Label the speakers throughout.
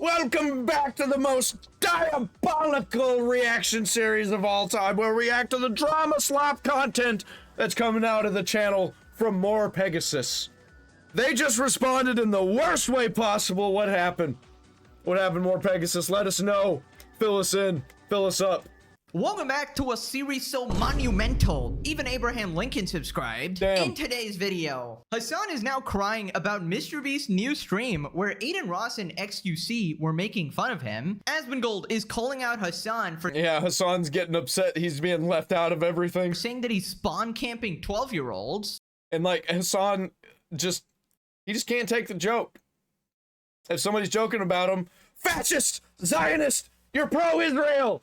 Speaker 1: Welcome back to the most diabolical reaction series of all time, where we react to the drama slop content that's coming out of the channel from More Pegasus. They just responded in the worst way possible. What happened? What happened, More Pegasus? Let us know. Fill us in. Fill us up.
Speaker 2: Welcome back to a series so monumental, even Abraham Lincoln subscribed.
Speaker 1: Damn.
Speaker 2: In today's video, Hasan is now crying about MrBeast's new stream where Adin Ross and XQC were making fun of him. Asmongold is calling out Hasan for
Speaker 1: Hasan's getting upset he's being left out of everything.
Speaker 2: saying that he's spawn camping 12-year-olds.
Speaker 1: And like, Hasan he just can't take the joke. If somebody's joking about him, fascist, Zionist, you're pro-Israel.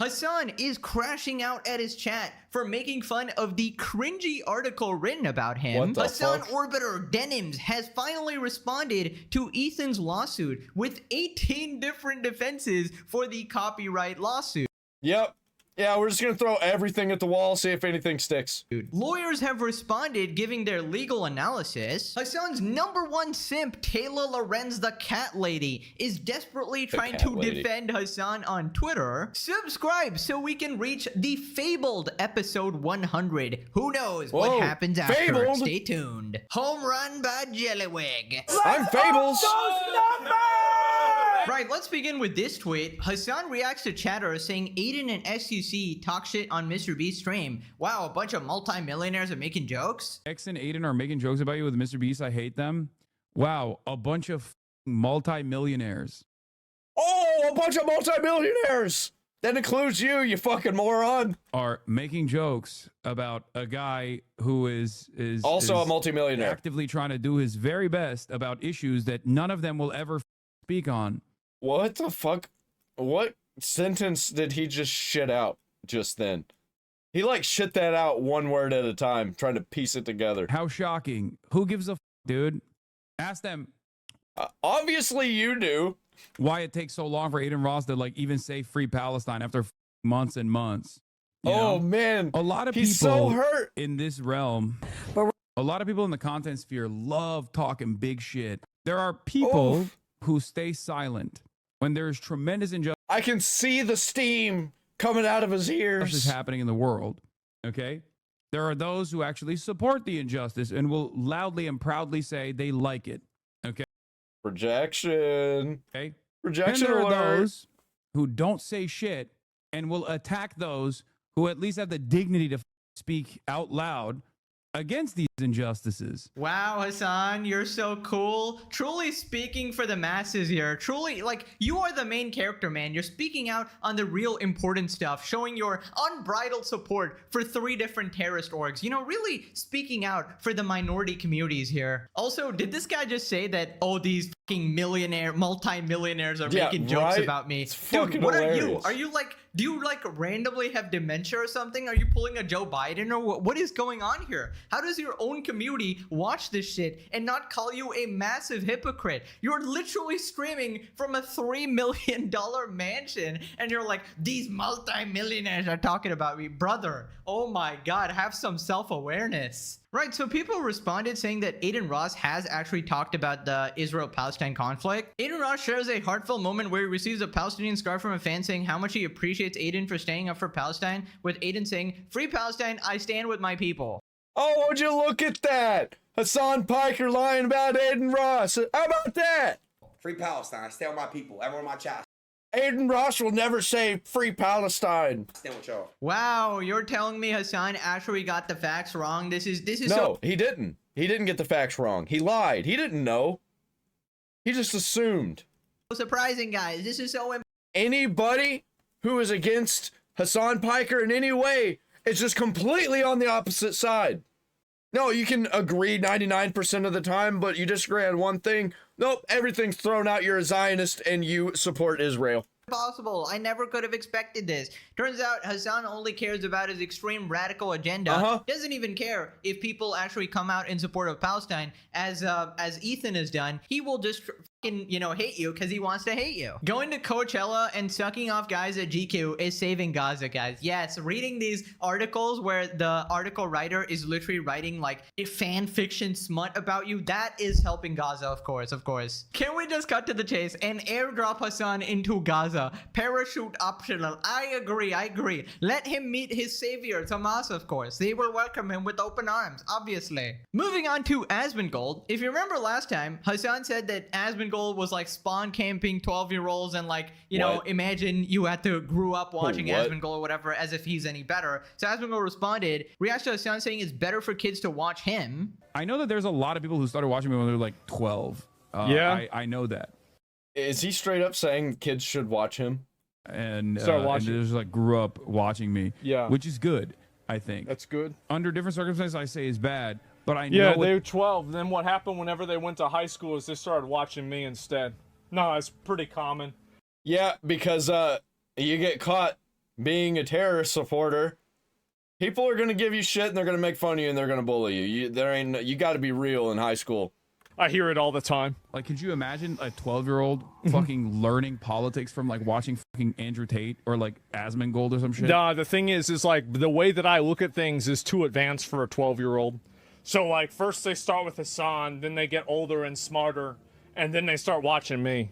Speaker 2: Hasan is crashing out at his chat for making fun of the cringy article written about him.
Speaker 1: What the
Speaker 2: Hasan
Speaker 1: fuck?
Speaker 2: Orbiter Denims has finally responded to Ethan's lawsuit with 18 different defenses for the copyright lawsuit.
Speaker 1: Yep. Yeah, we're just gonna throw everything at the wall, see if anything sticks.
Speaker 2: Lawyers have responded, giving their legal analysis. Hasan's #1 simp, Taylor Lorenz the Cat Lady, is desperately trying to defend Hasan on Twitter. Subscribe so we can reach the fabled episode 100. Who knows what happens after?
Speaker 1: Fabled?
Speaker 2: Stay tuned. Home run by Jellywig.
Speaker 1: I'm Fables.
Speaker 2: Right, let's begin with this tweet. Hasan reacts to chatter saying Adin and XQC talk shit on MrBeast's stream. Wow, a bunch of multi-millionaires are making jokes?
Speaker 3: X and Adin are making jokes about you with MrBeast. I hate them. Wow, a bunch of multi-millionaires.
Speaker 1: Oh, a bunch of multi-millionaires. That includes you, you fucking moron.
Speaker 3: Are making jokes about a guy who is
Speaker 1: Also a multi-millionaire.
Speaker 3: actively trying to do his very best about issues that none of them will ever speak on.
Speaker 1: What the fuck? What sentence did he just shit out just then? He like shit that out one word at a time, trying to piece it together.
Speaker 3: How shocking. Who gives a dude? Ask them
Speaker 1: Obviously you do.
Speaker 3: why it takes so long for Adin Ross to like even say free Palestine after months and months. You
Speaker 1: Oh
Speaker 3: know?
Speaker 1: man.
Speaker 3: A lot of
Speaker 1: He's
Speaker 3: people
Speaker 1: so hurt.
Speaker 3: in this realm, a lot of people in the content sphere love talking big shit. There are people who stay silent when there is tremendous injustice
Speaker 1: I can see the steam coming out of his ears.
Speaker 3: happening in the world. Okay? There are those who actually support the injustice and will loudly and proudly say they like it. Okay?
Speaker 1: Rejection.
Speaker 3: Okay? And
Speaker 1: Rejection
Speaker 3: there are
Speaker 1: alert.
Speaker 3: those who don't say shit and will attack those who at least have the dignity to speak out loud against these injustices.
Speaker 2: Wow, Hasan, you're so cool. Truly speaking for the masses here. Truly, like, you are the main character, man. You're speaking out on the real important stuff, showing your unbridled support for 3 different terrorist orgs. You know, really speaking out for the minority communities here. Also, did this guy just say that, oh, these fucking multi-millionaires are making jokes about me?
Speaker 1: It's
Speaker 2: Dude,
Speaker 1: fucking
Speaker 2: what
Speaker 1: hilarious.
Speaker 2: are you? Are you like, do you like randomly have dementia or something? Are you pulling a Joe Biden or what is going on here? How does your own community watch this shit and not call you a massive hypocrite? You're literally streaming from a $3 million mansion and you're like, these multi-millionaires are talking about me. Brother, oh my God, have some self-awareness. Right, so people responded saying that Adin Ross has actually talked about the Israel-Palestine conflict. Adin Ross shares a heartfelt moment where he receives a Palestinian scarf from a fan saying how much he appreciates Adin for standing up for Palestine, with Adin saying, "Free Palestine, I stand with my people."
Speaker 1: Oh, would you look at that? Hasan Piker lying about Adin Ross. How about that?
Speaker 4: Free Palestine. I stand with my people. Everyone in my chat.
Speaker 1: Adin Ross will never say free Palestine.
Speaker 4: I stand with y'all.
Speaker 2: Wow, you're telling me Hasan actually got the facts wrong? This is
Speaker 1: No,
Speaker 2: so
Speaker 1: he didn't. He didn't get the facts wrong. He lied. He didn't know. He just assumed.
Speaker 2: surprising, guys. This is so
Speaker 1: Anybody who is against Hasan Piker in any way is just completely on the opposite side. No, you can agree 99% of the time, but you disagree on one thing. Nope, everything's thrown out. You're a Zionist and you support Israel.
Speaker 2: impossible. I never could have expected this. Turns out Hasan only cares about his extreme radical agenda. Doesn't even care if people actually come out in support of Palestine, as Ethan has done. He will just hate you because he wants to hate you. Going to Coachella and sucking off guys at GQ is saving Gaza, guys. Yes, reading these articles where the article writer is literally writing like a fan fiction smut about you, that is helping Gaza, of course. Can we just cut to the chase and airdrop Hassan into Gaza? Parachute optional. I agree. Let him meet his savior, Tomas, of course. They will welcome him with open arms, obviously. Moving on to Asmongold. If you remember last time, Hassan said that Asmongold was like spawn camping 12-year-olds and like, imagine you had to grew up watching Asmongold or whatever as if he's any better. So Asmongold responded, reacts to Hassan saying it's better for kids to watch him.
Speaker 3: I know that there's a lot of people who started watching me when they were like 12.
Speaker 1: Yeah.
Speaker 3: I know that.
Speaker 1: Is he straight up saying kids should watch him?
Speaker 3: And
Speaker 5: Start watching.
Speaker 3: just like grew up watching me.
Speaker 5: Yeah.
Speaker 3: Which is good, I think.
Speaker 5: That's good.
Speaker 3: Under different circumstances, I say is bad. But I
Speaker 5: Yeah,
Speaker 3: know
Speaker 5: they were 12. Then what happened whenever they went to high school is they started watching me instead. No, it's pretty common.
Speaker 1: Yeah, because you get caught being a terrorist supporter. People are gonna give you shit and they're gonna make fun of you and they're gonna bully you. You got to be real in high school.
Speaker 5: I hear it all the time.
Speaker 3: Like, could you imagine a 12-year-old fucking learning politics from like watching fucking Andrew Tate or like Asmongold or some shit?
Speaker 5: Nah, the thing is like the way that I look at things is too advanced for a 12-year-old. So like first they start with Hassan, then they get older and smarter, and then they start watching me.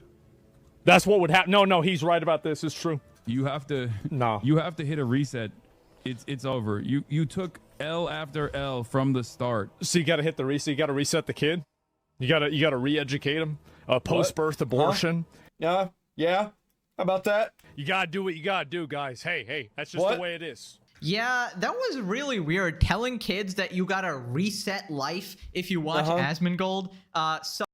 Speaker 5: That's what would happen. No, he's right about this. It's true.
Speaker 3: You have to You have to hit a reset. It's over. You took L after L from the start.
Speaker 5: So you got to hit the reset. You got to reset the kid. You got to re-educate him. Post-birth abortion.
Speaker 1: Yeah. How about that?
Speaker 5: You got to do what you got to do, guys. Hey, that's just the way it is.
Speaker 2: Yeah, that was really weird. Telling kids that you gotta reset life if you watch Asmongold.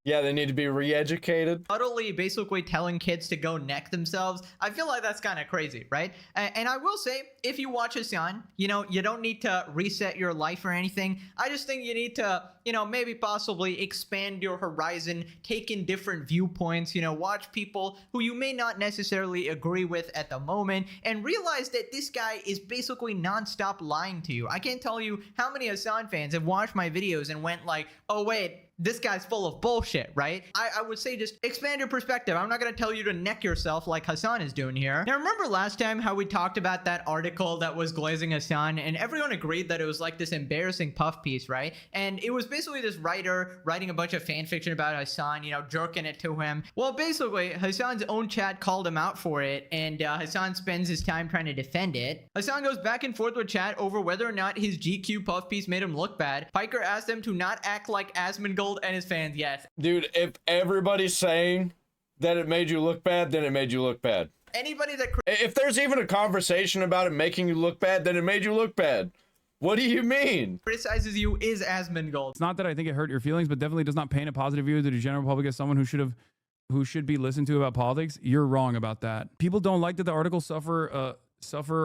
Speaker 1: Yeah, they need to be re-educated.
Speaker 2: Subtly, basically telling kids to go neck themselves. I feel like that's kind of crazy, right? And I will say, if you watch Hassan, you don't need to reset your life or anything. I just think you need to, maybe possibly expand your horizon, take in different viewpoints, watch people who you may not necessarily agree with at the moment, and realize that this guy is basically non-stop lying to you. I can't tell you how many Hassan fans have watched my videos and went like, oh wait, this guy's full of bullshit, right? I would say just expand your perspective. I'm not going to tell you to neck yourself like Hassan is doing here. Now, remember last time how we talked about that article that was glazing Hassan, and everyone agreed that it was like this embarrassing puff piece, right? And it was basically this writer writing a bunch of fan fiction about Hassan, jerking it to him. Well, basically, Hassan's own chat called him out for it, and Hassan spends his time trying to defend it. Hassan goes back and forth with chat over whether or not his GQ puff piece made him look bad. Piker asked him to not act like Asmongold and his fans. Yes.
Speaker 1: Dude, if everybody's saying that it made you look bad, then it made you look bad.
Speaker 2: Anybody that
Speaker 1: if there's even a conversation about it making you look bad, then it made you look bad. What do you mean?
Speaker 2: criticizes you is Asmongold.
Speaker 3: It's not that I think it hurt your feelings, but definitely does not paint a positive view of the general public as someone who should be listened to about politics. You're wrong about that. People don't like that the articles suffer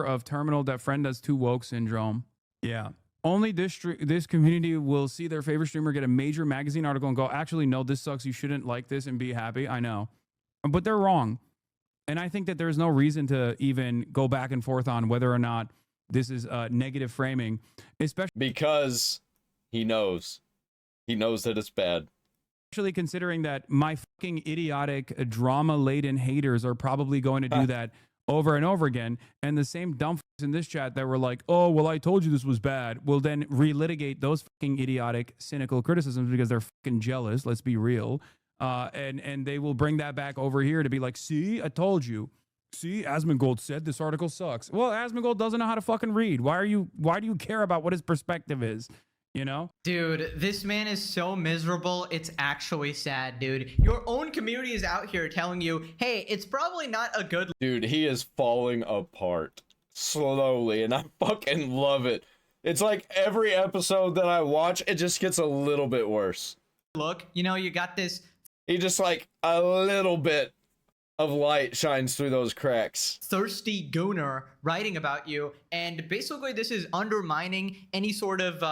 Speaker 3: of terminal that friend that's too woke syndrome. Yeah. Only this community will see their favorite streamer get a major magazine article and go, actually, no, this sucks. You shouldn't like this and be happy. I know. But they're wrong. And I think that there's no reason to even go back and forth on whether or not this is negative framing, especially
Speaker 1: because he knows. He knows that it's bad.
Speaker 3: Especially considering that my fucking idiotic drama-laden haters are probably going to do that over and over again, and the same dumb in this chat that were like, oh, well, I told you this was bad, will then relitigate those fucking idiotic, cynical criticisms because they're fucking jealous, let's be real, and they will bring that back over here to be like, see, I told you. See, Asmongold said this article sucks. Well, Asmongold doesn't know how to fucking read. Why do you care about what his perspective is?
Speaker 2: Dude, this man is so miserable. It's actually sad, dude. Your own community is out here telling you, hey, it's probably not a good
Speaker 1: Dude, he is falling apart slowly, and I fucking love it. It's like every episode that I watch, it just gets a little bit worse.
Speaker 2: look. You got this.
Speaker 1: He just like a little bit of light shines through those cracks.
Speaker 2: Thirsty gooner writing about you, and basically this is undermining any sort of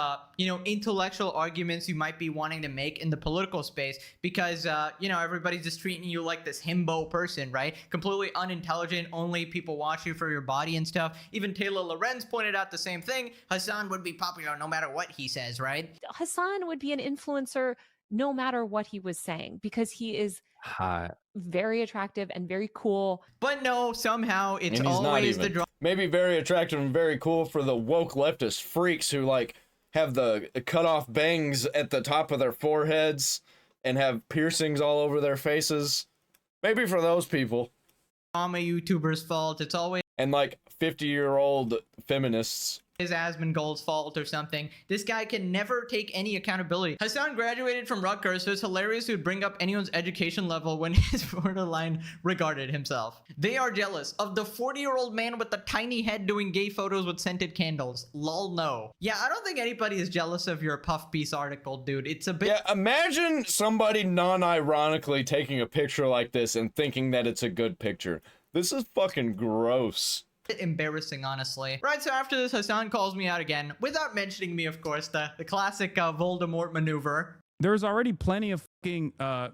Speaker 2: intellectual arguments you might be wanting to make in the political space, because everybody's just treating you like this himbo person, right? Completely unintelligent, only people watch you for your body and stuff. Even Taylor Lorenz pointed out the same thing. Hassan would be popular no matter what he says, right?
Speaker 6: Hassan would be an influencer no matter what he was saying, because he is
Speaker 7: Hot.
Speaker 6: very attractive and very cool.
Speaker 2: But no, somehow it's
Speaker 1: And he's not
Speaker 2: always the
Speaker 1: even.
Speaker 2: drama.
Speaker 1: Maybe very attractive and very cool for the woke leftist freaks who like have the cut off bangs at the top of their foreheads and have piercings all over their faces. Maybe for those people.
Speaker 2: YouTuber's fault. It's always
Speaker 1: And like 50-year-old feminists.
Speaker 2: Asmongold's fault or something. This guy can never take any accountability. Hassan graduated from Rutgers, so it's hilarious he would bring up anyone's education level when he's borderline regarded himself. They are jealous of the 40-year-old man with the tiny head doing gay photos with scented candles. Lol, no. Yeah, I don't think anybody is jealous of your puff piece article, dude. It's a bit...
Speaker 1: Yeah, imagine somebody non-ironically taking a picture like this and thinking that it's a good picture. This is fucking gross.
Speaker 2: Embarrassing, honestly. Right, so after this, Hassan calls me out again, without mentioning me, of course, the classic Voldemort maneuver.
Speaker 3: There's already plenty of fucking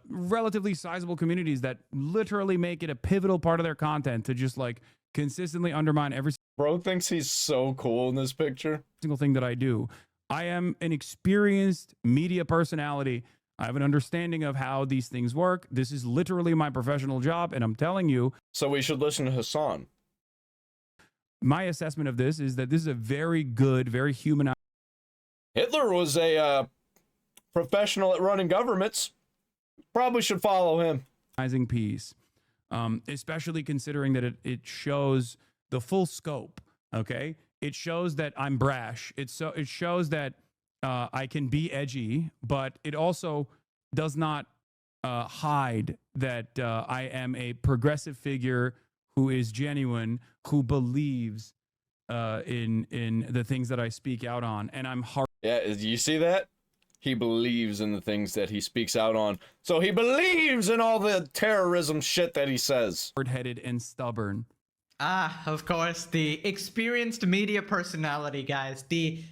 Speaker 3: relatively sizable communities that literally make it a pivotal part of their content to just like consistently undermine every
Speaker 1: Bro thinks he's so cool in this picture.
Speaker 3: single thing that I do. I am an experienced media personality. I have an understanding of how these things work. This is literally my professional job, and I'm telling you,
Speaker 1: So we should listen to Hassan.
Speaker 3: my assessment of this is that this is a very good, very humanizing
Speaker 1: Hitler was a professional at running governments. Probably should follow him.
Speaker 3: piece, especially considering that it shows the full scope. Okay, it shows that I'm brash. It shows that I can be edgy, but it also does not hide that I am a progressive figure who is genuine, who believes in the things that I speak out on, and I'm hard.
Speaker 1: Yeah, you see that? He believes in the things that he speaks out on. So he believes in all the terrorism shit that he says.
Speaker 3: Hard-headed and stubborn.
Speaker 2: Ah, of course, the experienced media personality, guys. The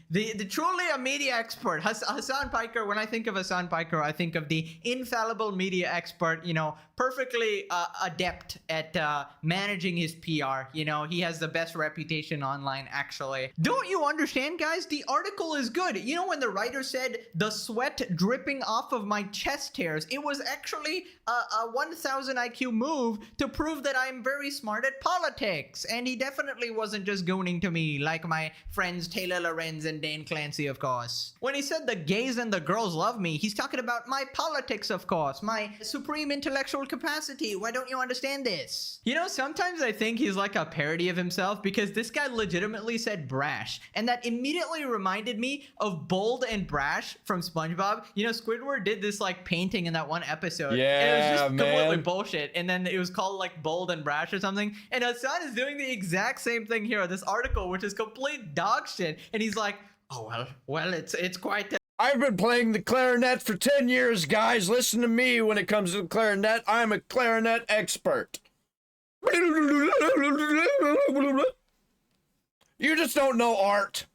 Speaker 2: truly a media expert. Hassan Piker, when I think of Hassan Piker, I think of the infallible media expert, you know, perfectly adept at managing his PR. You know, he has the best reputation online, actually. Don't you understand, guys? The article is good. You know, when the writer said, the sweat dripping off of my chest hairs, it was actually a 1000 IQ move to prove that I'm very smart at politics. And he definitely wasn't just gooning to me like my friends Taylor Lorenz and Dan Clancy, of course. When he said the gays and the girls love me, he's talking about my politics, of course, my supreme intellectual capacity. Why don't you understand this? You know, sometimes I think he's like a parody of himself, because this guy legitimately said brash, and that immediately reminded me of Bold and Brash from SpongeBob. You know, Squidward did this like painting in that one episode. And it was just completely bullshit. And then it was called like Bold and Brash or something. And Hassan is doing the exact same thing here. This article, which is complete dog shit, and he's like, "Oh well, it's quite."
Speaker 1: I've been playing the clarinet for 10 years, guys. Listen to me when it comes to the clarinet. I'm a clarinet expert. You just don't know art.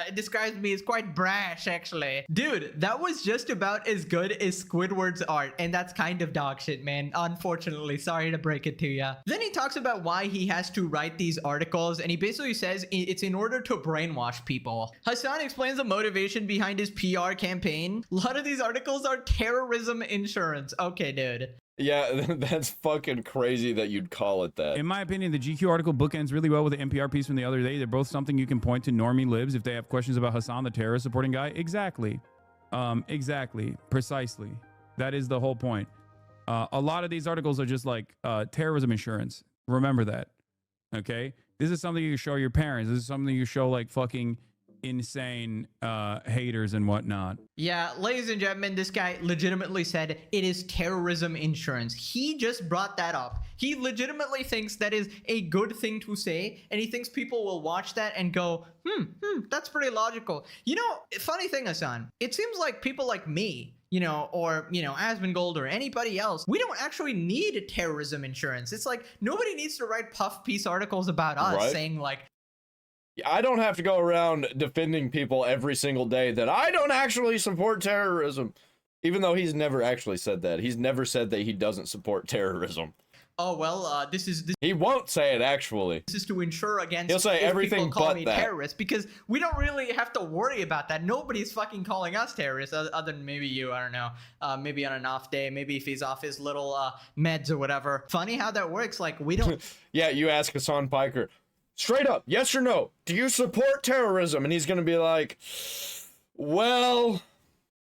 Speaker 2: It describes me as quite brash, actually. Dude, that was just about as good as Squidward's art, and that's kind of dog shit, man. Unfortunately, sorry to break it to ya. Then he talks about why he has to write these articles, and he basically says it's in order to brainwash people. Hassan explains the motivation behind his PR campaign. A lot of these articles are terrorism insurance. Okay, dude.
Speaker 1: Yeah, that's fucking crazy that you'd call it that.
Speaker 3: In my opinion, the GQ article bookends really well with the NPR piece from the other day. They're both something you can point to normie libs if they have questions about Hassan, the terrorist supporting guy. Exactly. Exactly. Precisely. That is the whole point. A lot of these articles are just like terrorism insurance. Remember that. Okay? This is something you can show your parents. This is something you show like fucking insane haters and whatnot.
Speaker 2: Yeah, ladies and gentlemen, this guy legitimately said it is terrorism insurance. He just brought that up. He legitimately thinks that is a good thing to say, and he thinks people will watch that and go, that's pretty logical. You know, funny thing, Hassan, it seems like people like me, you know, or, you know, Asmongold or anybody else, we don't actually need terrorism insurance. It's like, nobody needs to write puff piece articles about us saying like,
Speaker 1: I don't have to go around defending people every single day that I don't actually support terrorism. Even though he's never actually said that. He's never said that he doesn't support terrorism.
Speaker 2: oh well, this is
Speaker 1: He won't say it actually.
Speaker 2: this is to ensure against
Speaker 1: He'll say
Speaker 2: if
Speaker 1: everything
Speaker 2: people call
Speaker 1: but
Speaker 2: me
Speaker 1: that.
Speaker 2: terrorist, because we don't really have to worry about that. Nobody's fucking calling us terrorists other than maybe you. I don't know. Maybe on an off day, maybe if he's off his little meds or whatever. Funny how that works. Like we don't.
Speaker 1: Yeah, you ask Hassan Piker, straight up, yes or no, do you support terrorism? And he's gonna be like, well,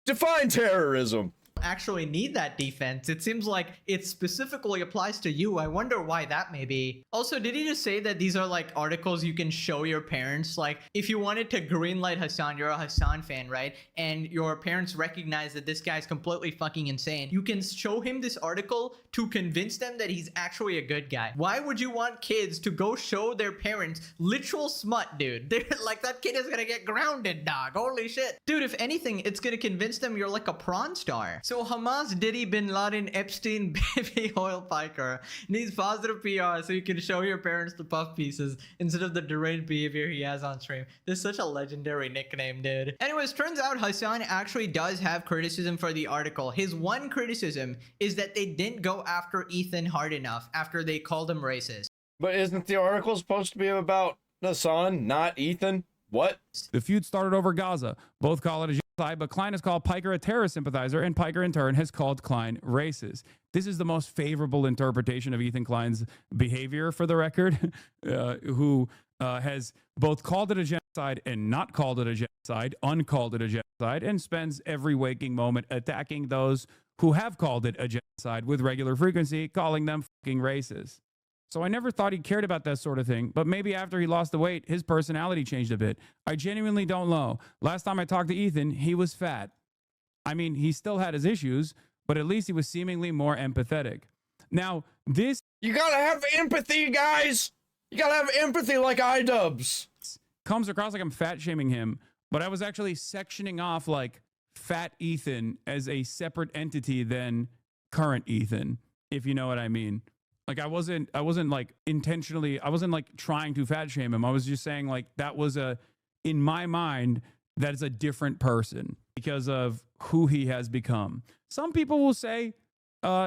Speaker 1: define terrorism.
Speaker 2: Actually need that defense. It seems like it specifically applies to you. I wonder why that may be. Also, did he just say that these are like articles you can show your parents? Like if you wanted to greenlight Hassan, you're a Hassan fan, right? And your parents recognize that this guy's completely fucking insane. You can show him this article to convince them that he's actually a good guy. Why would you want kids to go show their parents literal smut, dude? They're like, that kid is gonna get grounded, dog. Holy shit. Dude, if anything, it's gonna convince them you're like a prawn star. So Hamas, Diddy, Bin Laden, Epstein, Baby Oil Piker needs positive PR so you can show your parents the puff pieces instead of the deranged behavior he has on stream. This is such a legendary nickname, dude. Anyways, turns out Hassan actually does have criticism for the article. His one criticism is that they didn't go after Ethan hard enough after they called him racist.
Speaker 1: But isn't the article supposed to be about Hassan, not Ethan? What?
Speaker 3: The feud started over Gaza. Both call it a genocide, but Klein has called Piker a terrorist sympathizer, and Piker in turn has called Klein racist. This is the most favorable interpretation of Ethan Klein's behavior, for the record, who has both called it a genocide and not called it a genocide, uncalled it a genocide, and spends every waking moment attacking those who have called it a genocide with regular frequency, calling them fucking racist. So I never thought he cared about that sort of thing, but maybe after he lost the weight, his personality changed a bit. I genuinely don't know. Last time I talked to Ethan, he was fat. I mean, he still had his issues, but at least he was seemingly more empathetic. Now, this
Speaker 1: You gotta have empathy, guys! You gotta have empathy like iDubbbz.
Speaker 3: comes across like I'm fat shaming him, but I was actually sectioning off like fat Ethan as a separate entity than current Ethan, if you know what I mean. Like I wasn't like intentionally, I wasn't like trying to fat shame him. I was just saying like that was in my mind, that is a different person because of who he has become. Some people will say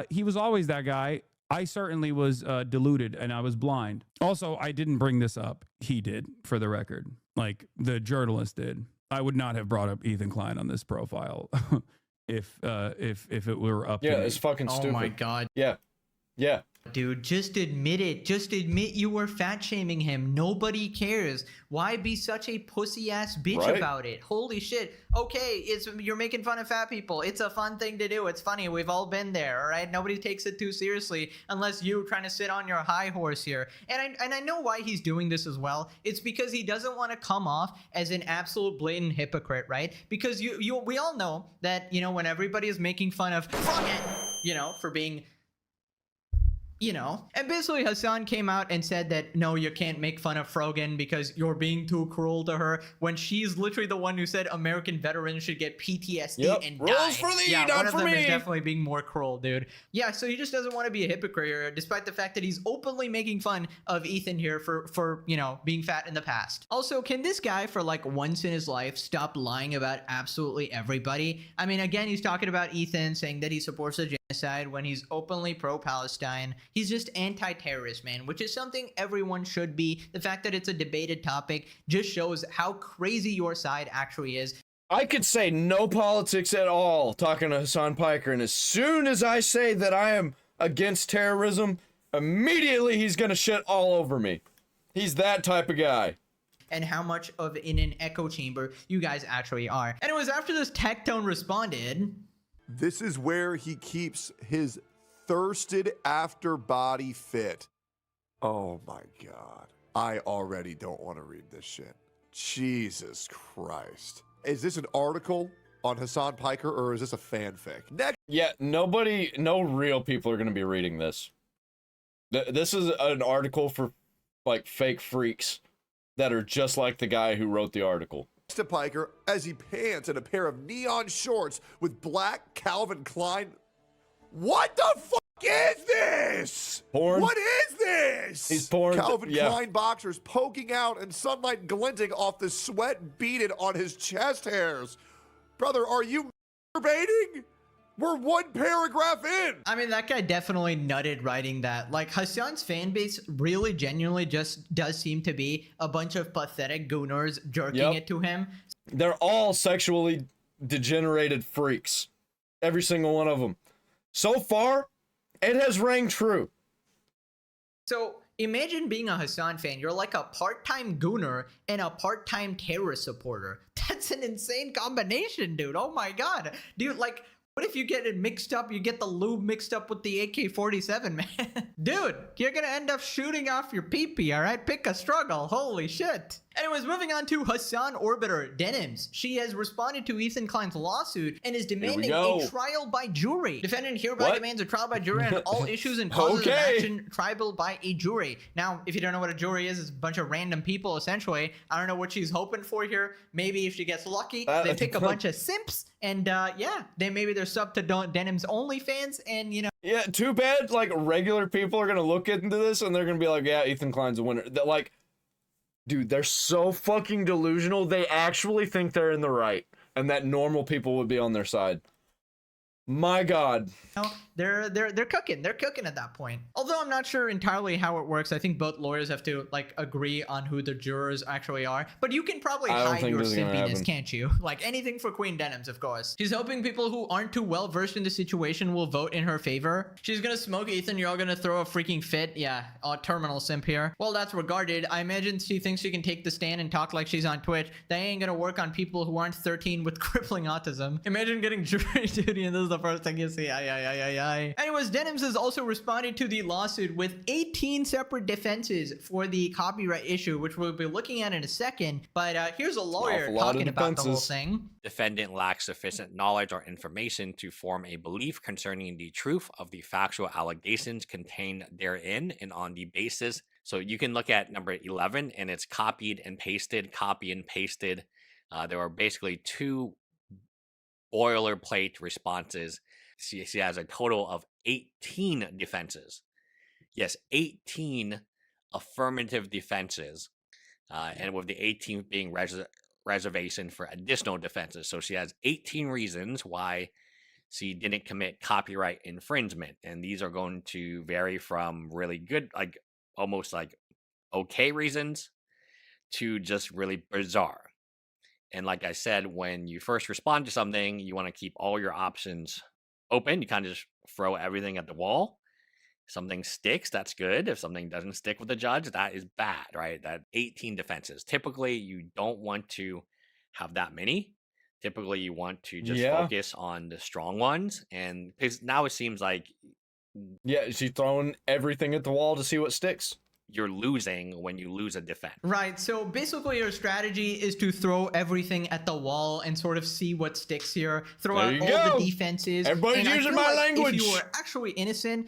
Speaker 3: he was always that guy. I certainly was deluded and I was blind. Also, I didn't bring this up. He did, for the record. Like the journalist did. I would not have brought up Ethan Klein on this profile if it were up to me.
Speaker 1: Yeah, it's fucking stupid.
Speaker 2: Oh my god.
Speaker 1: Yeah. Yeah.
Speaker 2: Dude, just admit it. Just admit you were fat shaming him. Nobody cares. Why be such a pussy ass bitch
Speaker 1: Right.
Speaker 2: about it? Holy shit. Okay, you're making fun of fat people. It's a fun thing to do. It's funny. We've all been there, all right? Nobody takes it too seriously unless you're trying to sit on your high horse here. And I know why he's doing this as well. It's because he doesn't want to come off as an absolute blatant hypocrite, right? Because we all know that, you know, when everybody is making fun of you know, for being, you know, and basically Hassan came out and said that no, you can't make fun of Frogan because you're being too cruel to her, when she's literally the one who said American veterans should get PTSD
Speaker 1: Yep.
Speaker 2: and
Speaker 1: Rules
Speaker 2: die.
Speaker 1: for thee,
Speaker 2: yeah,
Speaker 1: not
Speaker 2: one of
Speaker 1: for
Speaker 2: them is
Speaker 1: me.
Speaker 2: definitely being more cruel, dude. Yeah, so he just doesn't want to be a hypocrite here, despite the fact that he's openly making fun of Ethan here for you know, being fat in the past. Also, can this guy for like once in his life stop lying about absolutely everybody? I mean, again, he's talking about Ethan saying that he supports the genocide when he's openly pro-Palestine. He's just anti-terrorist, man, which is something everyone should be. The fact that it's a debated topic just shows how crazy your side actually is.
Speaker 1: I could say no politics at all talking to Hassan Piker, and as soon as I say that I am against terrorism, immediately he's gonna shit all over me. He's that type of guy.
Speaker 2: And how much of in an echo chamber you guys actually are. And it was after this Tectone responded.
Speaker 7: This is where he keeps his thirsted after body fit. Oh my God. I already don't want to read this shit. Jesus Christ. Is this an article on Hassan Piker or is this a fanfic? Next.
Speaker 1: Yeah, no real people are gonna be reading this. This is an article for like fake freaks that are just like the guy who wrote the article.
Speaker 7: To Piker as he pants in a pair of neon shorts with black Calvin Klein. What the fuck is this?
Speaker 1: Porn?
Speaker 7: What is this?
Speaker 1: He's porn.
Speaker 7: Calvin
Speaker 1: Yeah.
Speaker 7: Klein boxers poking out and sunlight glinting off the sweat beaded on his chest hairs. Brother, are you masturbating? We're one paragraph in.
Speaker 2: I mean, that guy definitely nutted writing that. Like, Hassan's fan base really genuinely just does seem to be a bunch of pathetic gooners jerking
Speaker 1: Yep.
Speaker 2: it to him.
Speaker 1: They're all sexually degenerated freaks. Every single one of them. So far, it has rang true.
Speaker 2: So imagine being a Hassan fan. You're like a part-time gooner and a part-time terrorist supporter. That's an insane combination, dude. Oh my god. Dude, like, what if you get it mixed up? You get the lube mixed up with the AK-47, man. Dude, you're gonna end up shooting off your pee-pee, alright? Pick a struggle. Holy shit. Anyways, moving on to Hassan Orbiter Denims. She has responded to Ethan Klein's lawsuit and is demanding
Speaker 1: go.
Speaker 2: a trial by jury. Defendant hereby
Speaker 1: What?
Speaker 2: demands a trial by jury on all issues and causes of
Speaker 1: Okay.
Speaker 2: action triable by a jury. Now, if you don't know what a jury is, it's a bunch of random people, essentially. I don't know what she's hoping for here. Maybe if she gets lucky, they pick a bunch of simps, and yeah, then maybe they're sub to Denim's OnlyFans, and you know.
Speaker 1: Yeah, too bad, like, regular people are gonna look into this and they're gonna be like, yeah, Ethan Klein's a winner. They're like, dude, they're so fucking delusional. They actually think they're in the right and that normal people would be on their side. My God.
Speaker 2: No, they're cooking. They're cooking at that point. Although I'm not sure entirely how it works. I think both lawyers have to like agree on who the jurors actually are. But you can probably
Speaker 1: I don't
Speaker 2: hide
Speaker 1: think
Speaker 2: your
Speaker 1: this is gonna
Speaker 2: simpiness,
Speaker 1: happen.
Speaker 2: can't you? Like anything for Queen Denims, of course. She's hoping people who aren't too well versed in the situation will vote in her favor. She's gonna smoke Ethan. You're all gonna throw a freaking fit. Yeah, terminal simp here. Well, that's regarded. I imagine she thinks she can take the stand and talk like she's on Twitch. That ain't gonna work on people who aren't 13 with crippling autism. Imagine getting jury duty and this is the first thing you see. Anyways, Denims has also responded to the lawsuit with 18 separate defenses for the copyright issue, which we'll be looking at in a second. But here's a lawyer
Speaker 1: Awful lot of
Speaker 2: talking about the whole
Speaker 1: defenses.
Speaker 2: thing.
Speaker 8: Defendant lacks sufficient knowledge or information to form a belief concerning the truth of the factual allegations contained therein, and on the basis. So you can look at number 11, and it's copied and pasted, copy and pasted. There are basically two boilerplate responses. She has a total of 18 defenses. Yes, 18 affirmative defenses, and with the 18th being reservation for additional defenses. So she has 18 reasons why she didn't commit copyright infringement, and these are going to vary from really good, like almost like okay reasons, to just really bizarre. And like I said, when you first respond to something, you want to keep all your options open. You kind of just throw everything at the wall. If something sticks, that's good. If something doesn't stick with the judge, that is bad, right? That 18 defenses. Typically, you don't want to have that many. Typically, you want to just focus on the strong ones. And because now it seems like
Speaker 1: Yeah, she's throwing everything at the wall to see what sticks.
Speaker 8: you're losing when you lose a defense.
Speaker 2: Right, so basically your strategy is to throw everything at the wall and sort of see what sticks here. Throw
Speaker 1: There
Speaker 2: out
Speaker 1: you
Speaker 2: all
Speaker 1: go.
Speaker 2: the defenses.
Speaker 1: Everybody's
Speaker 2: And I
Speaker 1: using
Speaker 2: feel
Speaker 1: my
Speaker 2: like
Speaker 1: language.
Speaker 2: If you were actually innocent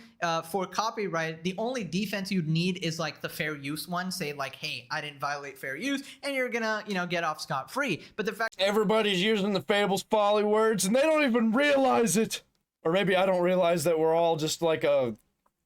Speaker 2: for copyright, the only defense you'd need is like the fair use one. Say like, hey, I didn't violate fair use, and you're gonna, get off scot-free. But the fact
Speaker 1: Everybody's using the Fables folly words and they don't even realize it. Or maybe I don't realize that we're all just like a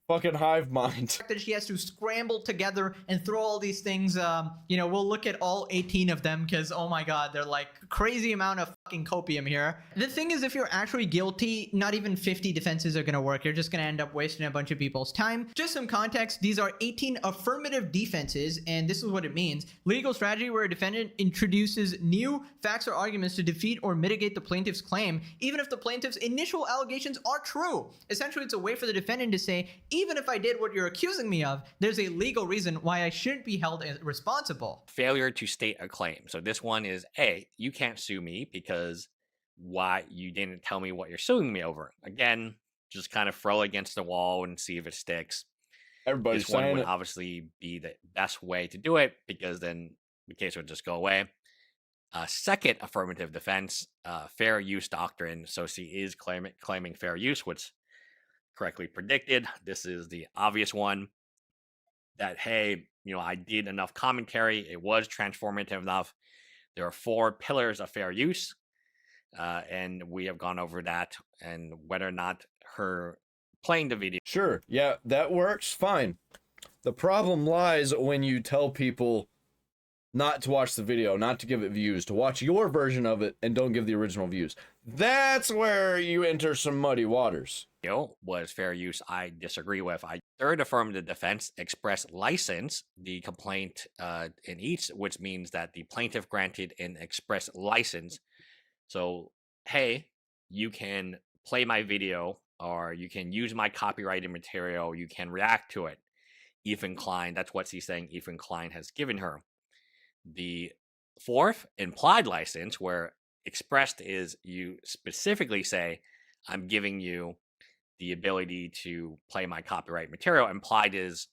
Speaker 1: fucking hive mind.
Speaker 2: that she has to scramble together and throw all these things, we'll look at all 18 of them because, oh my god, they're like crazy amount of fucking copium here. The thing is, if you're actually guilty, not even 50 defenses are gonna work. You're just gonna end up wasting a bunch of people's time. Just some context, these are 18 affirmative defenses, and this is what it means. Legal strategy where a defendant introduces new facts or arguments to defeat or mitigate the plaintiff's claim, even if the plaintiff's initial allegations are true. Essentially, it's a way for the defendant to say, even if I did what you're accusing me of, there's a legal reason why I shouldn't be held responsible.
Speaker 8: Failure to state a claim. So this one is, A, you can't sue me because why you didn't tell me what you're suing me over. Again, just kind of throw against the wall and see if it sticks.
Speaker 1: Everybody's
Speaker 8: This one
Speaker 1: saying
Speaker 8: would
Speaker 1: it.
Speaker 8: obviously be the best way to do it because then the case would just go away. Second affirmative defense, fair use doctrine. So she is claiming fair use, which correctly predicted. This is the obvious one that, hey, I did enough commentary. It was transformative enough. There are 4 pillars of fair use, and we have gone over that and whether or not her playing the video.
Speaker 1: Sure, yeah, that works, fine. The problem lies when you tell people not to watch the video, not to give it views, to watch your version of it and don't give the original views. That's where you enter some muddy waters.
Speaker 8: Was fair use. I disagree with. Third affirmative defense express license the complaint in each, which means that the plaintiff granted an express license. So, hey, you can play my video, or you can use my copyrighted material, you can react to it. Ethan Klein, that's what he's saying Ethan Klein has given her. The fourth, implied license, where expressed is you specifically say, I'm giving you the ability to play my copyright material. Implied is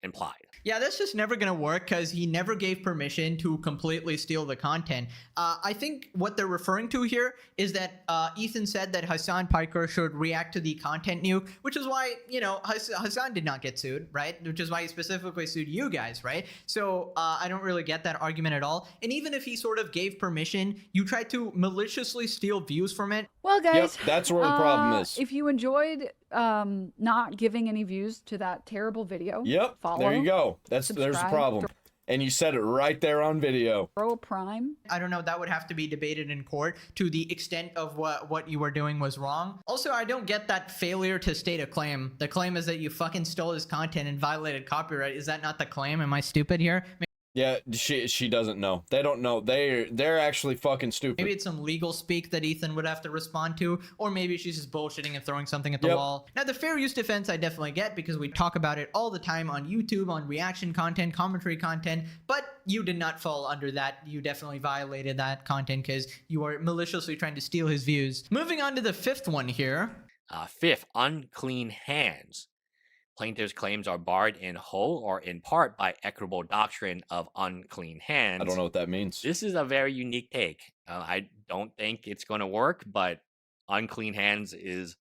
Speaker 8: implied.
Speaker 2: Yeah, that's just never gonna work because he never gave permission to completely steal the content. I think what they're referring to here is that Ethan said that Hassan Piker should react to the content nuke, which is why, you know, Hassan did not get sued, right? Which is why he specifically sued you guys, right? So I don't really get that argument at all. And even if he sort of gave permission, you tried to maliciously steal views from it.
Speaker 9: Well, guys,
Speaker 1: Yep, that's where the problem is.
Speaker 9: If you enjoyed not giving any views to that terrible video,
Speaker 1: Yep,
Speaker 9: follow,
Speaker 1: there you go. There's the
Speaker 9: subscribe,
Speaker 1: problem. And you said it right there on video.
Speaker 9: throw a prime.
Speaker 2: I don't know, that would have to be debated in court to the extent of what you were doing was wrong. Also, I don't get that failure to state a claim. The claim is that you fucking stole his content and violated copyright. Is that not the claim? Am I stupid here?
Speaker 1: Yeah, she doesn't know. They don't know. They're actually fucking stupid.
Speaker 2: Maybe it's some legal speak that Ethan would have to respond to, or maybe she's just bullshitting and throwing something at the wall. Now, the fair use defense I definitely get because we talk about it all the time on YouTube, on reaction content, commentary content, but you did not fall under that. You definitely violated that content because you are maliciously trying to steal his views. Moving on to the fifth one here.
Speaker 8: Fifth, unclean hands. Plaintiff's claims are barred in whole or in part by equitable doctrine of unclean hands.
Speaker 1: I don't know what that means.
Speaker 8: This is a very unique take. I don't think it's going to work, but unclean hands is,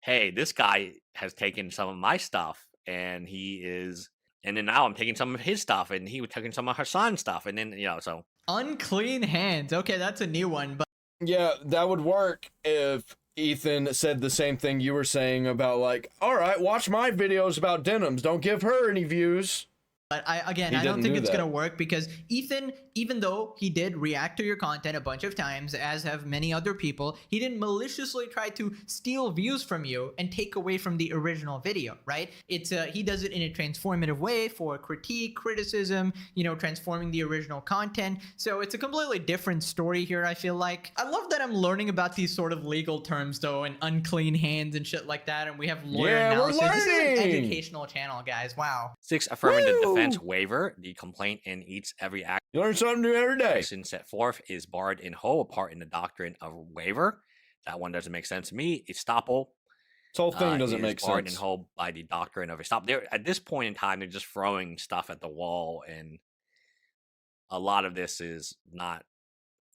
Speaker 8: hey, this guy has taken some of my stuff, and then now I'm taking some of his stuff, and he was taking some of Hassan's stuff, and then, you know, so.
Speaker 2: Unclean hands. Okay, that's a new one, but
Speaker 1: Yeah, that would work if Ethan said the same thing you were saying about, like, all right, watch my videos about denims. Don't give her any views.
Speaker 2: I
Speaker 1: He
Speaker 2: don't
Speaker 1: didn't
Speaker 2: think
Speaker 1: do
Speaker 2: it's
Speaker 1: that.
Speaker 2: gonna work because Ethan, even though he did react to your content a bunch of times, as have many other people, he didn't maliciously try to steal views from you and take away from the original video, right? It's he does it in a transformative way for critique, criticism, you know, transforming the original content. So it's a completely different story here, I feel like. I love that I'm learning about these sort of legal terms though, and unclean hands and shit like that, and we have lawyer
Speaker 1: Yeah, we're
Speaker 2: analysis. This is an
Speaker 1: learning!
Speaker 2: educational channel, guys. Wow.
Speaker 8: 6, affirmative
Speaker 1: Woo!
Speaker 8: defense waiver. The complaint in every action
Speaker 1: You learn something new every day.
Speaker 8: set forth is barred in whole, apart in the doctrine of waiver. That one doesn't make sense to me. Estoppel.
Speaker 1: This whole thing doesn't
Speaker 8: is
Speaker 1: make
Speaker 8: barred
Speaker 1: sense.
Speaker 8: in whole by the doctrine of estoppel. At this point in time, they're just throwing stuff at the wall, and a lot of this is not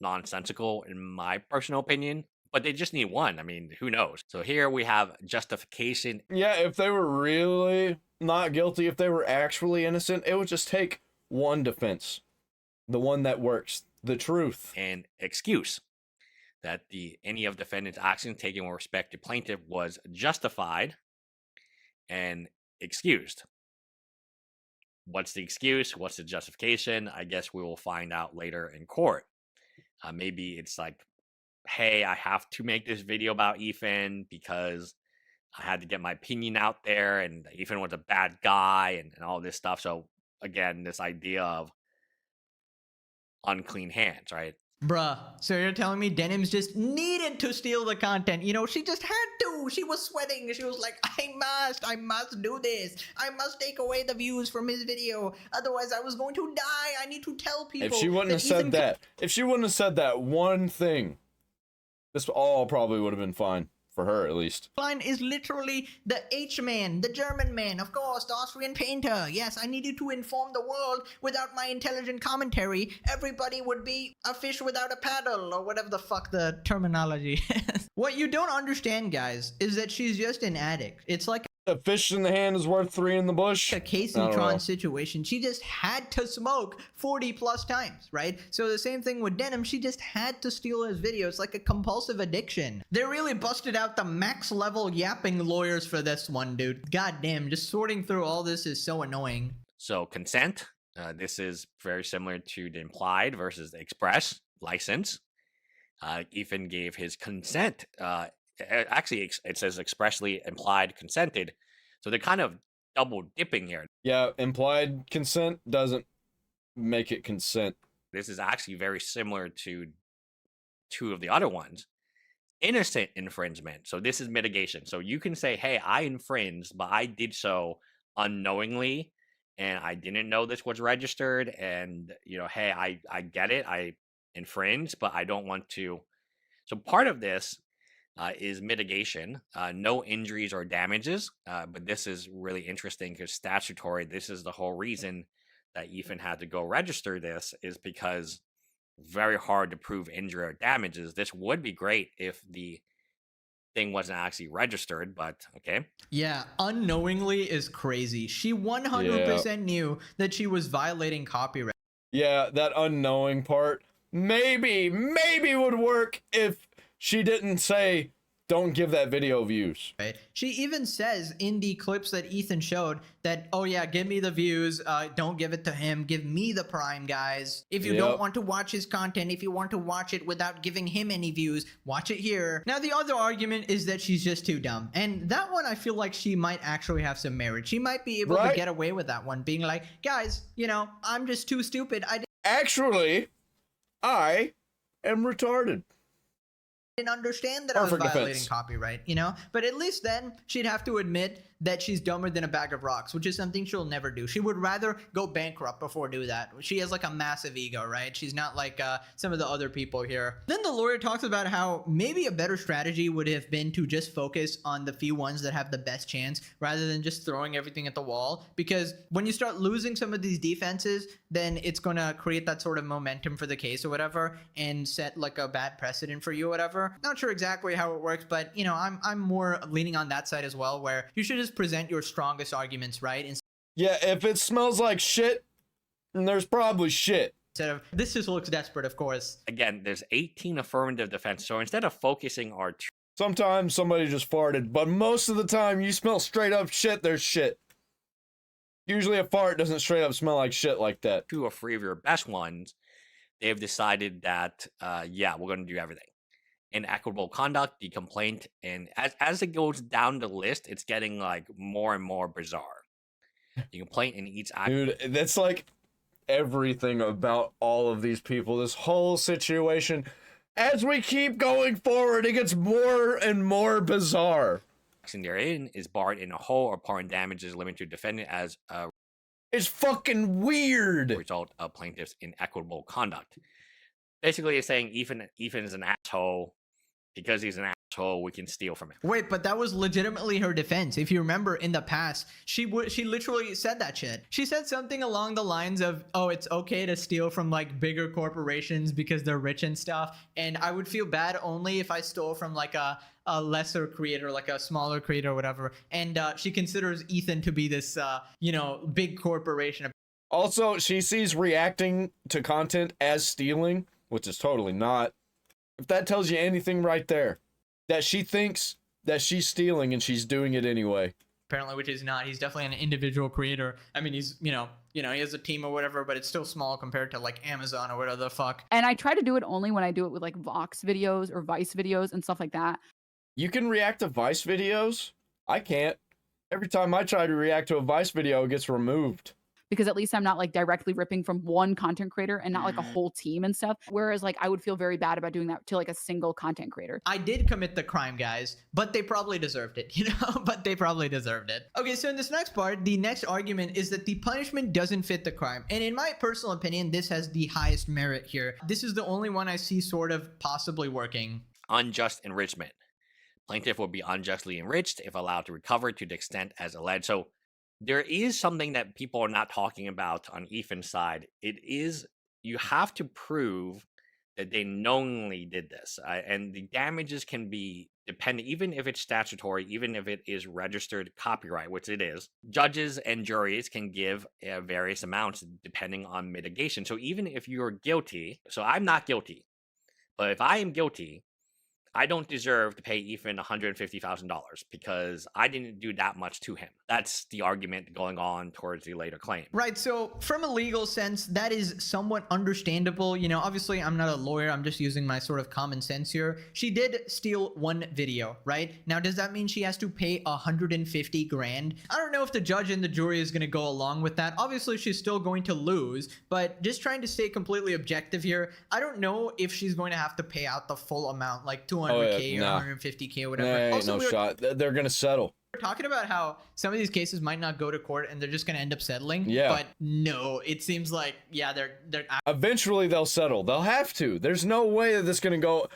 Speaker 8: nonsensical in my personal opinion. But they just need one. I mean, who knows? So here we have justification
Speaker 1: Yeah, if they were really not guilty, if they were actually innocent, it would just take one defense. The one that works. The truth.
Speaker 8: and excuse that any of defendant's actions taken with respect to plaintiff was justified and excused. What's the excuse? What's the justification? I guess we will find out later in court. Maybe it's like, hey, I have to make this video about Ethan because I had to get my opinion out there, and Ethan was a bad guy, and all this stuff. So again, this idea of unclean hands, right?
Speaker 2: Bruh, so you're telling me Denims just needed to steal the content? You know, she just had to. She was sweating. She was like, I must do this. I must take away the views from his video. Otherwise, I was going to die. I need to tell people.
Speaker 1: If she wouldn't have said that, if she wouldn't have said that one thing, this all probably would have been fine. For her, at least.
Speaker 2: Klein is literally the H-man, the German man, of course, the Austrian painter. Yes, I needed to inform the world. Without my intelligent commentary, everybody would be a fish without a paddle, or whatever the fuck the terminology is. What you don't understand, guys, is that she's just an addict. It's like
Speaker 1: A fish in the hand is worth 3 in the bush.
Speaker 2: a Casey
Speaker 1: I don't know.
Speaker 2: Tron situation. She just had to smoke 40 plus times, right? So the same thing with Denim. She just had to steal his video. It's like a compulsive addiction. They really busted out the max level yapping lawyers for this one, dude. God damn, just sorting through all this is so annoying.
Speaker 8: So consent, This is very similar to the implied versus the express license. Ethan gave his consent. Actually, it says expressly implied consented. So they're kind of double dipping here.
Speaker 1: Yeah, implied consent doesn't make it consent.
Speaker 8: This is actually very similar to two of the other ones. Innocent infringement. So this is mitigation. So you can say, hey, I infringed, but I did so unknowingly, and I didn't know this was registered. And, hey, I get it. I infringed, but I don't want to. So part of this is mitigation, no injuries or damages. But this is really interesting because statutory, this is the whole reason that Ethan had to go register this, is because very hard to prove injury or damages. This would be great if the thing wasn't actually registered, but okay.
Speaker 2: Yeah, unknowingly is crazy. She 100% knew that she was violating copyright.
Speaker 1: Yeah, that unknowing part maybe would work if she didn't say, don't give that video views.
Speaker 2: Right? She even says in the clips that Ethan showed that, oh yeah, give me the views, don't give it to him, give me the Prime, guys. If you don't want to watch his content, if you want to watch it without giving him any views, watch it here. Now the other argument is that she's just too dumb, and that one I feel like she might actually have some merit. She might be able to get away with that one, being like, guys, I'm just too stupid.
Speaker 1: Actually, I am retarded.
Speaker 2: Didn't understand that I was violating copyright, but at least then she'd have to admit that she's dumber than a bag of rocks, which is something she'll never do. She would rather go bankrupt before do that. She has like a massive ego, right? She's not like some of the other people here. Then the lawyer talks about how maybe a better strategy would have been to just focus on the few ones that have the best chance rather than just throwing everything at the wall, because when you start losing some of these defenses, then it's going to create that sort of momentum for the case or whatever and set like a bad precedent for you or whatever. Not sure exactly how it works, but I'm more leaning on that side as well, where you should just present your strongest arguments, right?
Speaker 1: Yeah, if it smells like shit, then there's probably shit.
Speaker 2: Instead of, this just looks desperate, of course.
Speaker 8: Again, there's 18 affirmative defense. So instead of focusing our...
Speaker 1: Sometimes somebody just farted, but most of the time you smell straight up shit, there's shit. Usually a fart doesn't straight up smell like shit like that.
Speaker 8: 2 or 3 of your best ones, they've decided that, yeah, we're going to do everything. Inequitable conduct, the complaint, and as it goes down the list, it's getting like more and more bizarre. The complaint in each act.
Speaker 1: Dude, that's like everything about all of these people. This whole situation, as we keep going forward, it gets more and more bizarre.
Speaker 8: Action therein is barred in a whole or part in damages limited to defendant as a
Speaker 1: it's fucking weird
Speaker 8: result of plaintiff's inequitable conduct. Basically, it's saying Ethan is an asshole. Because he's an asshole, we can steal from him.
Speaker 2: Wait, but that was legitimately her defense. If you remember in the past, she literally said that shit. She said something along the lines of, oh, it's okay to steal from like bigger corporations because they're rich and stuff. And I would feel bad only if I stole from like a lesser creator, like a smaller creator or whatever. And she considers Ethan to be this, big corporation.
Speaker 1: Also, she sees reacting to content as stealing, which is totally not. If that tells you anything right there, that she thinks that she's stealing and she's doing it anyway.
Speaker 2: Apparently, which is not. He's definitely an individual creator. I mean, he's, he has a team or whatever, but it's still small compared to like Amazon or whatever the fuck.
Speaker 9: And I try to do it only when I do it with like Vox videos or Vice videos and stuff like that.
Speaker 1: You can react to Vice videos? I can't. Every time I try to react to a Vice video, it gets removed.
Speaker 9: Because at least I'm not like directly ripping from one content creator and not like a whole team and stuff. Whereas like I would feel very bad about doing that to like a single content creator.
Speaker 2: I did commit the crime, guys, but they probably deserved it, but they probably deserved it. Okay, so in this next part, the next argument is that the punishment doesn't fit the crime. And in my personal opinion, this has the highest merit here. This is the only one I see sort of possibly working.
Speaker 8: Unjust enrichment. Plaintiff will be unjustly enriched if allowed to recover to the extent as alleged. So there is something that people are not talking about on Ethan's side. It is, you have to prove that they knowingly did this. And the damages can be dependent, even if it's statutory, even if it is registered copyright, which it is. Judges and juries can give various amounts depending on mitigation. So even if you're guilty, so I'm not guilty, but if I am guilty, I don't deserve to pay Ethan $150,000 because I didn't do that much to him. That's the argument going on towards the later claim.
Speaker 2: Right, so from a legal sense, that is somewhat understandable. You know, obviously I'm not a lawyer, I'm just using my sort of common sense here. She did steal one video, right? Now, does that mean she has to pay 150 grand? I don't know if the judge and the jury is going to go along with that. Obviously, she's still going to lose, but just trying to stay completely objective here, I don't know if she's going to have to pay out the full amount, like 200K
Speaker 1: nah.
Speaker 2: or 150K or whatever.
Speaker 1: Ain't
Speaker 2: Also,
Speaker 1: no
Speaker 2: we were
Speaker 1: shot. They're gonna settle.
Speaker 2: talking about how some of these cases might not go to court and they're just going to end up settling.
Speaker 1: Yeah.
Speaker 2: But no, it seems like, yeah, they're
Speaker 1: Eventually they'll settle. They'll have to. There's no way that this gonna go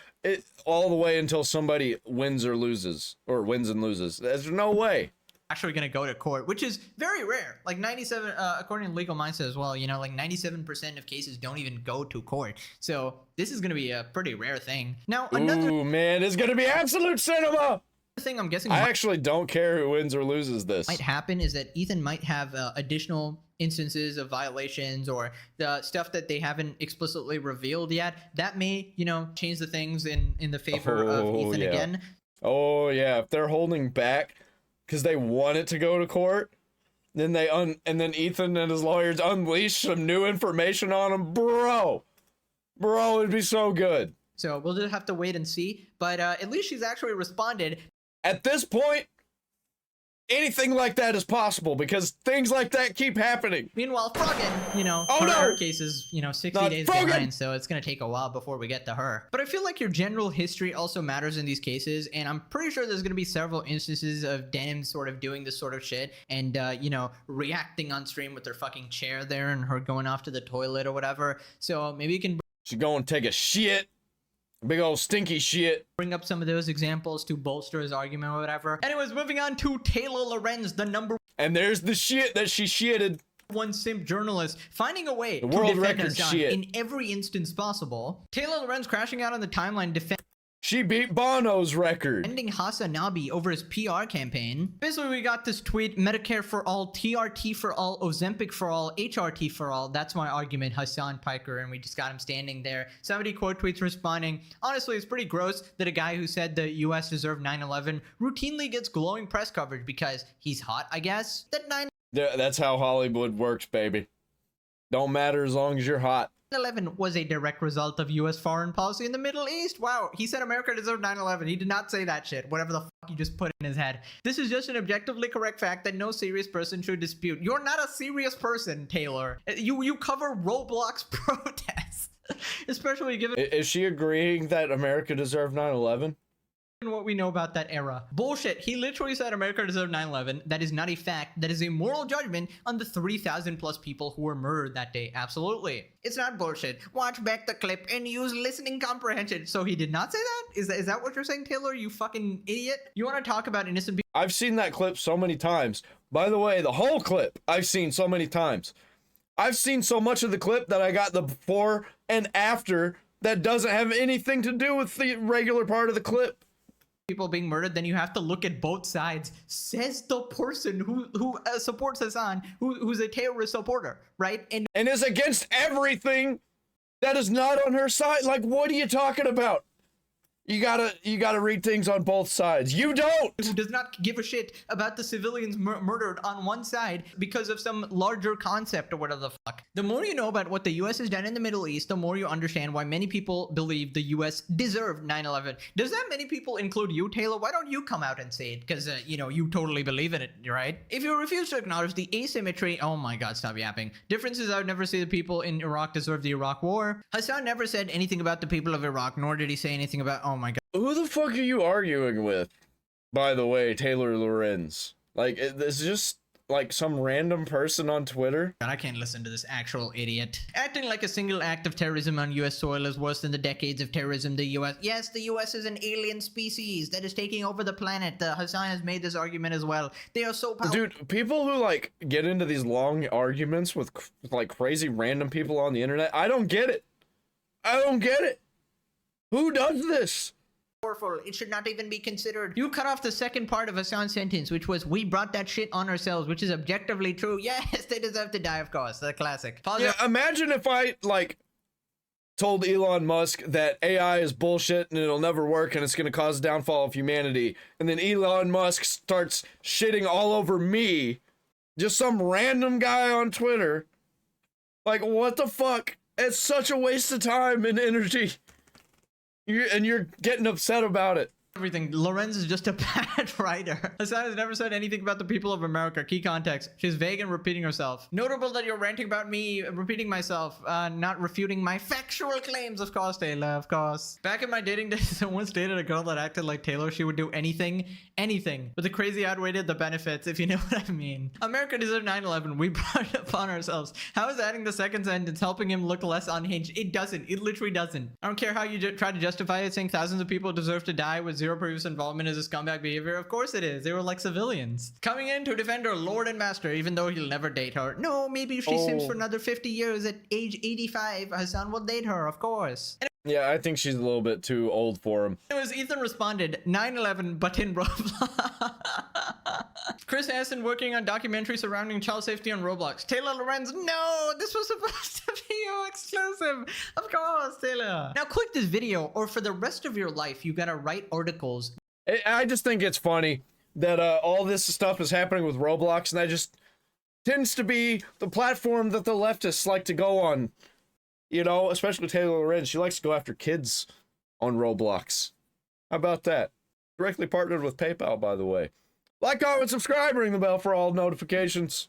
Speaker 1: all the way until somebody wins or loses, or wins and loses. There's no way.
Speaker 2: actually going to go to court, which is very rare. Like 97, according to Legal Mindset as well, you know, like 97% of cases don't even go to court. So this is going to be a pretty rare thing. Now, another
Speaker 1: Ooh, man, it's gonna be absolute cinema.
Speaker 2: thing I'm guessing
Speaker 1: I actually don't care who wins or loses this.
Speaker 2: might happen is that Ethan might have additional instances of violations or the stuff that they haven't explicitly revealed yet. That may, you know, change the things in the favor of Ethan
Speaker 1: yeah.
Speaker 2: again.
Speaker 1: Oh yeah, if they're holding back because they want it to go to court, then and then Ethan and his lawyers unleash some new information on him, bro, it'd be so good.
Speaker 2: So we'll just have to wait and see. But at least she's actually responded.
Speaker 1: At this point, anything like that is possible because things like that keep happening.
Speaker 2: Meanwhile, Froggen, you know, her case is, you know, 60
Speaker 1: Not
Speaker 2: days
Speaker 1: Froggen!
Speaker 2: behind, so it's going to take a while before we get to her. But I feel like your general history also matters in these cases, and I'm pretty sure there's going to be several instances of Denim sort of doing this sort of shit and, you know, reacting on stream with her fucking chair there and her going off to the toilet or whatever. So maybe you can
Speaker 1: She's going to take a shit. Big old stinky shit.
Speaker 2: bring up some of those examples to bolster his argument or whatever. Anyways, moving on to Taylor Lorenz, the number
Speaker 1: And there's the shit that she shitted.
Speaker 2: one simp journalist finding a way
Speaker 1: The
Speaker 2: to
Speaker 1: world
Speaker 2: defend
Speaker 1: record
Speaker 2: Hassan
Speaker 1: shit.
Speaker 2: in every instance possible. Taylor Lorenz crashing out on the timeline
Speaker 1: She beat Bono's record.
Speaker 2: defending Hassanabi over his PR campaign. Basically, we got this tweet: Medicare for all, TRT for all, Ozempic for all, HRT for all. That's my argument, Hassan Piker, and we just got him standing there. Somebody quote tweets responding, honestly, it's pretty gross that a guy who said the US deserved 9/11 routinely gets glowing press coverage because he's hot, I guess. That 9/11
Speaker 1: That's how Hollywood works, baby. Don't matter as long as you're hot.
Speaker 2: was a direct result of US foreign policy in the Middle East. Wow, he said America deserved 9/11. He did not say that shit. Whatever the fuck you just put in his head. This is just an objectively correct fact that no serious person should dispute. You're not a serious person, Taylor. You cover Roblox protests. Especially given
Speaker 1: Is she agreeing that America deserved 9/11?
Speaker 2: what we know about that era. Bullshit. He literally said America deserved 9/11. That is not a fact. That is a moral judgment on the 3,000 plus people who were murdered that day. Absolutely. It's not bullshit. Watch back the clip and use listening comprehension. So he did not say that? Is that what you're saying, Taylor? You fucking idiot? You want to talk about innocent people?
Speaker 1: I've seen that clip so many times. By the way, the whole clip I've seen so many times. I've seen so much of the clip that I got the before and after that doesn't have anything to do with the regular part of the clip.
Speaker 2: People being murdered, then you have to look at both sides, says the person who supports Hassan, who's a terrorist supporter, right?
Speaker 1: And is against everything that is not on her side. Like, what are you talking about? You gotta read things on both sides. You don't.
Speaker 2: Who does not give a shit about the civilians murdered on one side because of some larger concept or whatever the fuck. The more you know about what the US has done in the Middle East, the more you understand why many people believe the US deserved 9/11. Does that many people include you, Taylor? Why don't you come out and say it? Because, you know, you totally believe in it, right? If you refuse to acknowledge the asymmetry, oh my god, stop yapping. Differences, I would never say the people in Iraq deserve the Iraq War. Hassan never said anything about the people of Iraq, nor did he say anything about, oh my god.
Speaker 1: Who the fuck are you arguing with? By the way, Taylor Lorenz. Like, it's just like some random person on Twitter.
Speaker 2: God, I can't listen to this actual idiot. Acting like a single act of terrorism on US soil is worse than the decades of terrorism the US. Yes, the US is an alien species that is taking over the planet. Hassan has made this argument as well. They are so powerful.
Speaker 1: Dude, people who like get into these long arguments with like crazy random people on the internet, I don't get it. I don't get it. Who does this?
Speaker 2: It should not even be considered. You cut off the second part of Hassan's sentence, which was, we brought that shit on ourselves, which is objectively true. Yes, they deserve to die, of course. The classic. Pause.
Speaker 1: Yeah, imagine if I, like, told Elon Musk that AI is bullshit and it'll never work and it's going to cause the downfall of humanity. And then Elon Musk starts shitting all over me, just some random guy on Twitter. Like, what the fuck? It's such a waste of time and energy. You're getting upset about it.
Speaker 2: Everything. Lorenz is just a bad writer. Hassan has never said anything about the people of America. Key context. She's vague and repeating herself. Notable that you're ranting about me, repeating myself, not refuting my factual claims. Of course, Taylor, of course. Back in my dating days, I once dated a girl that acted like Taylor. She would do anything, but the crazy outweighed the benefits, if you know what I mean. America deserved 9/11. We brought it upon ourselves. How is adding the second sentence helping him look less unhinged? It doesn't. It literally doesn't. I don't care how you try to justify it, saying thousands of people deserve to die with zero previous involvement is a scumbag behavior. Of course it is. They were like civilians. Coming in to defend her lord and master, even though he'll never date her. No, maybe if she sims for another 50 years at age 85, Hassan will date her, of course.
Speaker 1: Yeah, I think she's a little bit too old for him.
Speaker 2: Anyways, Ethan responded, 9/11, but in Roblox. Chris Hansen working on documentary surrounding child safety on Roblox. Taylor Lorenz, no, this was supposed to be your exclusive. Of course, Taylor. Now click this video, or for the rest of your life, you gotta write articles.
Speaker 1: I just think it's funny that all this stuff is happening with Roblox, and that just tends to be the platform that the leftists like to go on. You know, especially Taylor Lorenz. She likes to go after kids on Roblox. How about that? Directly partnered with PayPal, by the way. Like, comment, subscribe, ring the bell for all notifications.